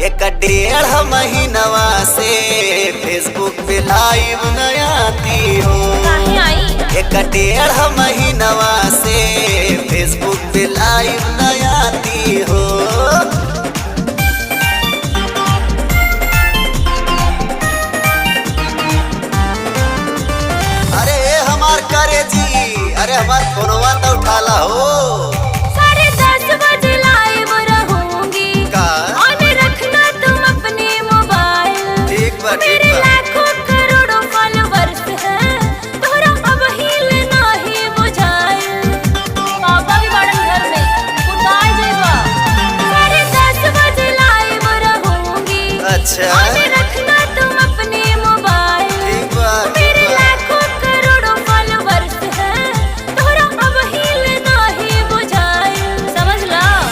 एक 1.5 महीनवा से फेसबुक पे लाइव न आती हो। एक 1.5 महीनवा से फेसबुक पे लाइव न आती हो। अरे हमार करे जी, अरे हमार फोनवा तो उठाला हो। 10:30 बजे लाइव रहूंगी, ऑन रखना तुम अपने मोबाइल। ठीक बा, मेरे लाखों करोड़ों फॉलोवर्स हैं, तोरा अब हिल नहीं बुझाइल। पापा भी बड़न घर में कुटाई जेबा। 10:30 बजे लाइव रहूंगी, अच्छा